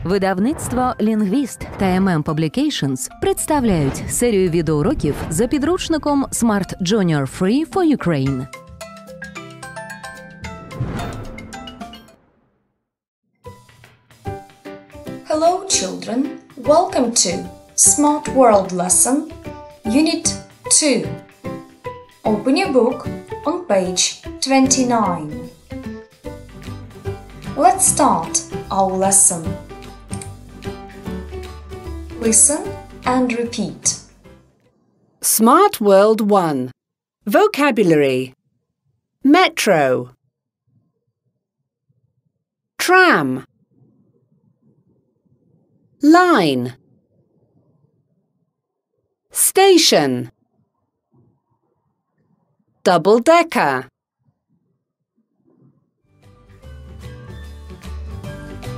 Видавництво «Лінгвіст» та MM Publications представляють серію відеоуроків за підручником Smart Junior Free for Ukraine. Hello children, welcome to Smart World Lesson, Unit 2. Open your book on page 29. Let's start our lesson. Listen and repeat. Smart World 1. Vocabulary. Metro. Tram. Line. Station. Double-decker.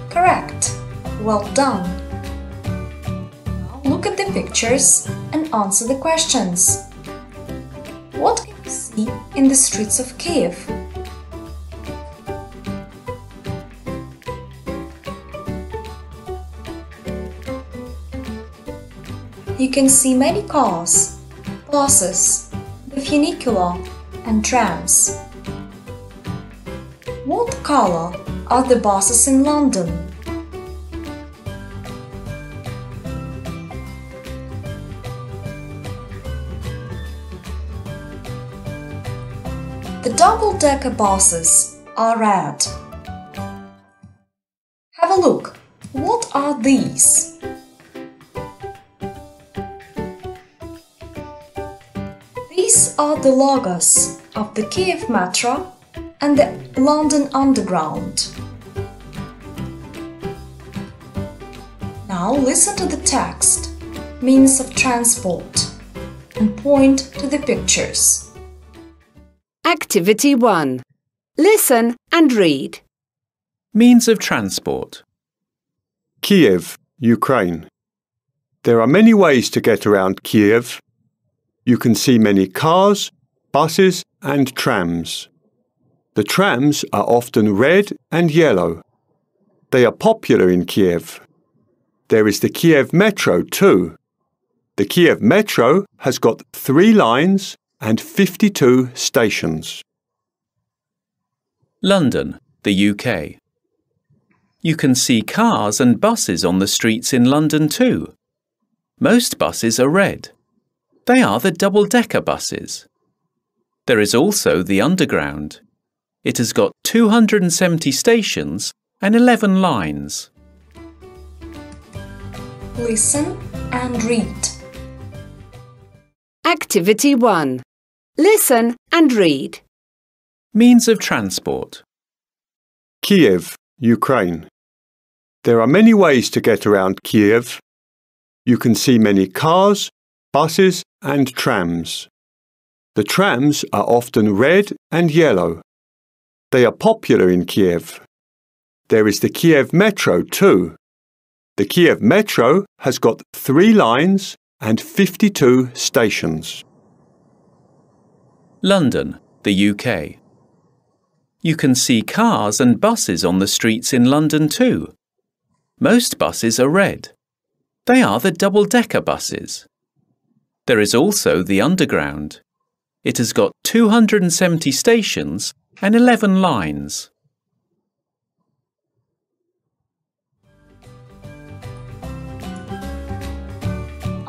Correct. Well done. Now look at the pictures and answer the questions. What can you see in the streets of Kiev? You can see many cars, buses, the funicular and trams. What color are the buses in London? The double-decker buses are red. Have a look. What are these? These are the logos of the Kiev Metro and the London Underground. Now listen to the text, means of transport, and point to the pictures. Activity 1. Listen and read. Means of transport. Kiev, Ukraine. There are many ways to get around Kiev. You can see many cars, buses and trams. The trams are often red and yellow. They are popular in Kiev. There is the Kiev Metro too. The Kiev Metro has got 3 lines and 52 stations. London, the UK. You can see cars and buses on the streets in London too. Most buses are red. They are the double-decker buses. There is also the Underground. It has got 270 stations and 11 lines. Listen and read. Activity 1. Listen and read. Means of transport. Kiev, Ukraine. There are many ways to get around Kiev. You can see many cars, buses and trams. The trams are often red and yellow. They are popular in Kiev. There is the Kiev Metro too. The Kiev Metro has got 3 lines and 52 stations. London, the UK. You can see cars and buses on the streets in London too. Most buses are red. They are the double-decker buses. There is also the Underground. It has got 270 stations and 11 lines.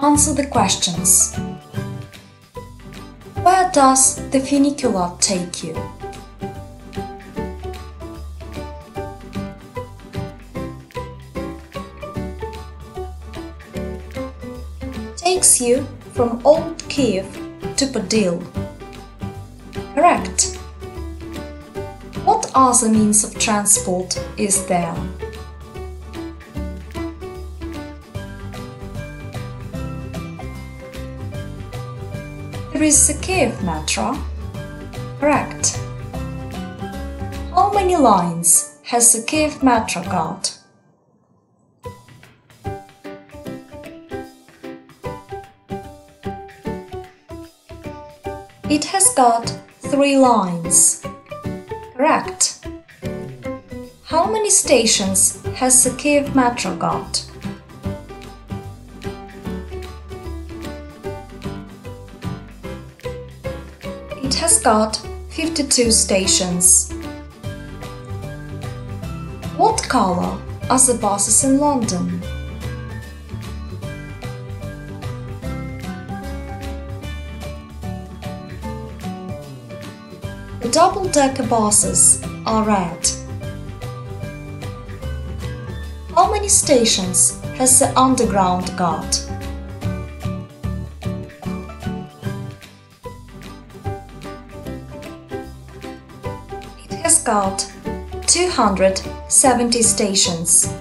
Answer the questions. Where does the funicular take you? Takes you from Old Kiev to Podil. Correct. What other means of transport is there? There is the Kiev Metro. Correct. How many lines has the Kiev Metro got? It has got 3 lines. Correct. How many stations has the Kiev Metro got? It has got 52 stations. What color are the buses in London? The double-decker buses are red. How many stations has the Underground got? It has got 270 stations.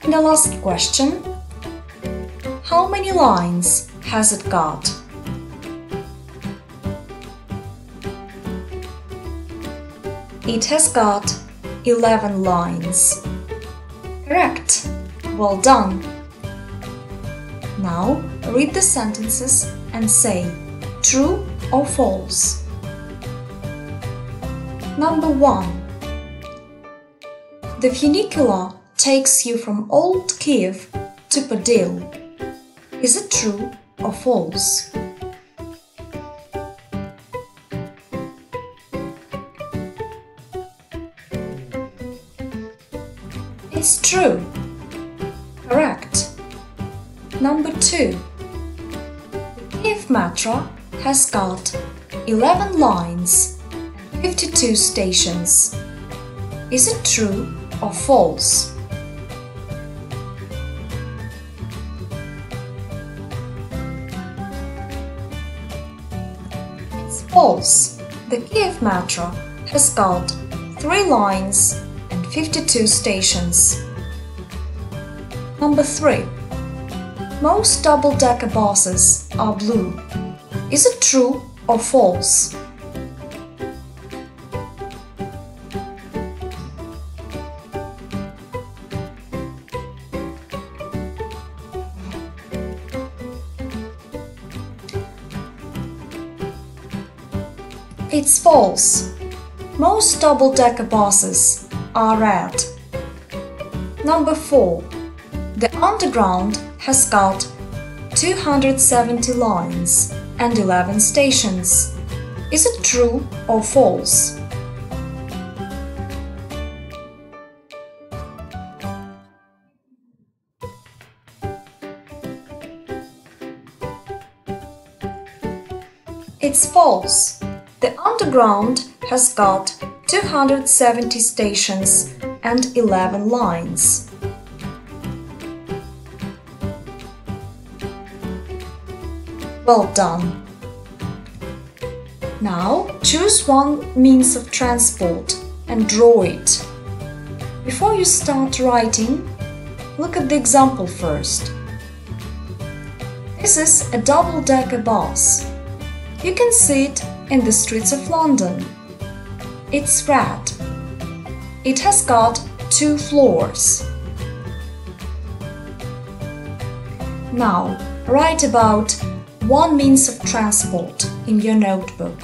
And the last question: how many lines has it got? It has got 11 lines. Correct. Well done. Now read the sentences and say true or false. Number 1. The funicular takes you from Old Kiev to Podil. Is it true or false? It's true. Correct. Number 2. The Kiev Metro has got 11 lines and 52 stations. Is it true or false? It's false. The Kiev Metro has got 3 lines and 52 stations. Number 3. Most double-decker buses are blue. Is it true or false? It's false. Most double-decker buses are red. Number 4. The Underground has got 270 lines and 11 stations. Is it true or false? It's false. The Underground has got 270 stations and 11 lines. Well done. Now choose one means of transport and draw it. Before you start writing, look at the example first. This is a double-decker bus. You can see it in the streets of London. It's red. It has got 2 floors. Now write about one means of transport in your notebook.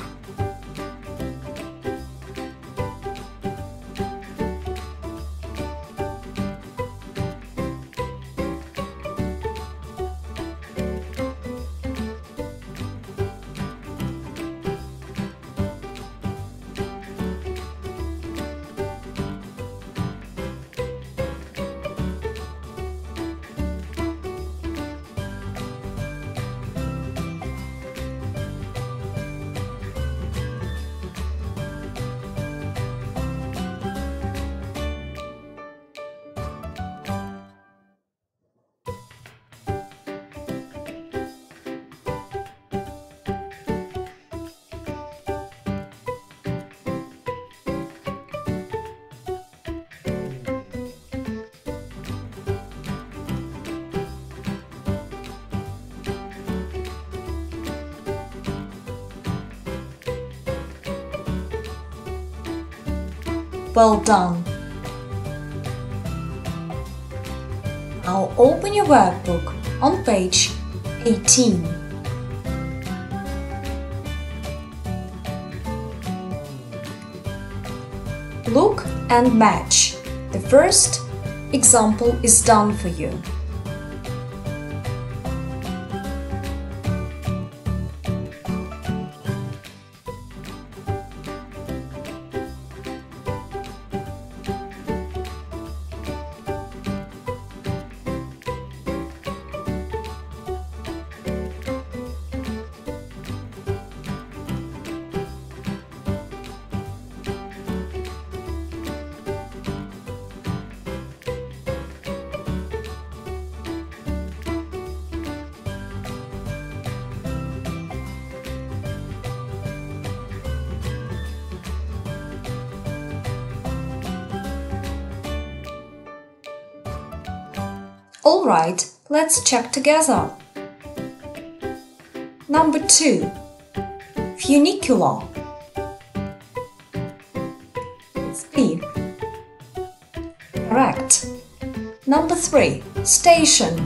Well done. Now open your workbook on page 18. Look and match the first example is done for you. Alright, let's check together. Number 2. Funicular. It's B. Correct. Number 3. Station.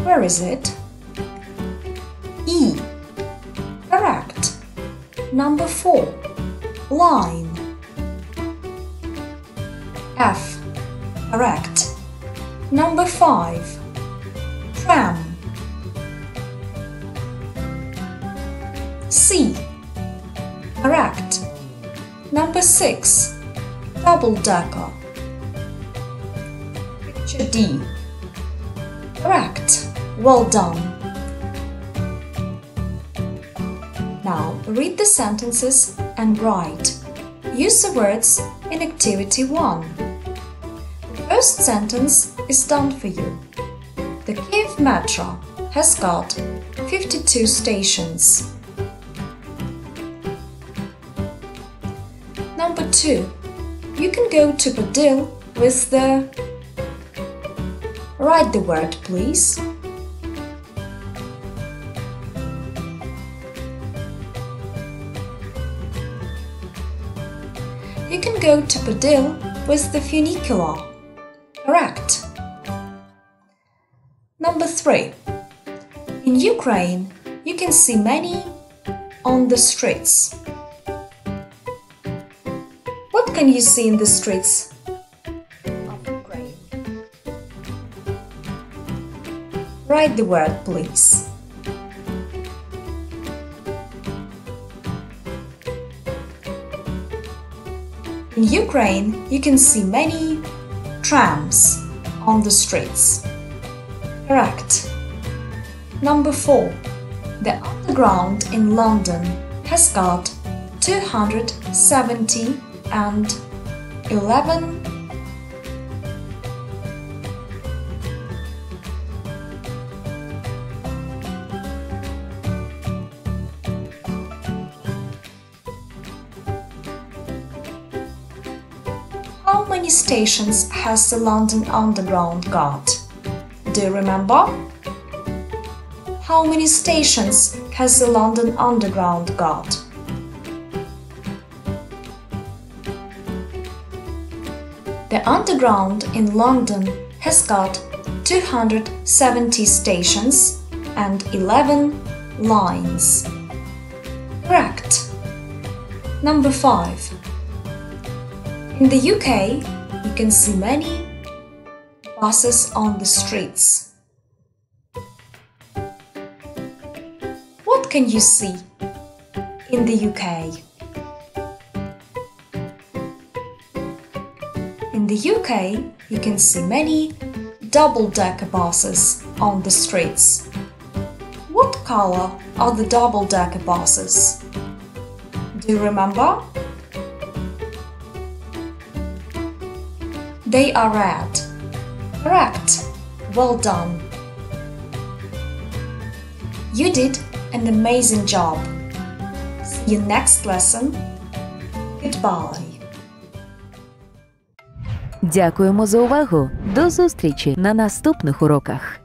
Where is it? E. Correct. Number 4. Line. F. Correct. Number 5. Tram. C. Correct. Number 6. Double-decker. Picture D. Correct. Well done. Now read the sentences and write. Use the words in Activity 1. The first sentence is done for you. The Kiev Metro has got 52 stations. Number 2. You can go to Podil with the... Write the word, please. You can go to Podil with the funicular. Correct. Number 3. In Ukraine, you can see many on the streets. What can you see in the streets of Ukraine? Write the word, please. In Ukraine, you can see many trams on the streets. Correct. Number 4. The Underground in London has got 270 and 11 How many stations has the London Underground got? Do you remember? How many stations has the London Underground got? The Underground in London has got 270 stations and 11 lines. Correct. Number 5. In the UK, you can see many buses on the streets. What can you see in the UK? In the UK, you can see many double-decker buses on the streets. What color are the double-decker buses? Do you remember? They are red. Correct. Well done. You did an amazing job. See you next lesson. Goodbye. Дякуємо за увагу. До зустрічі на наступних уроках.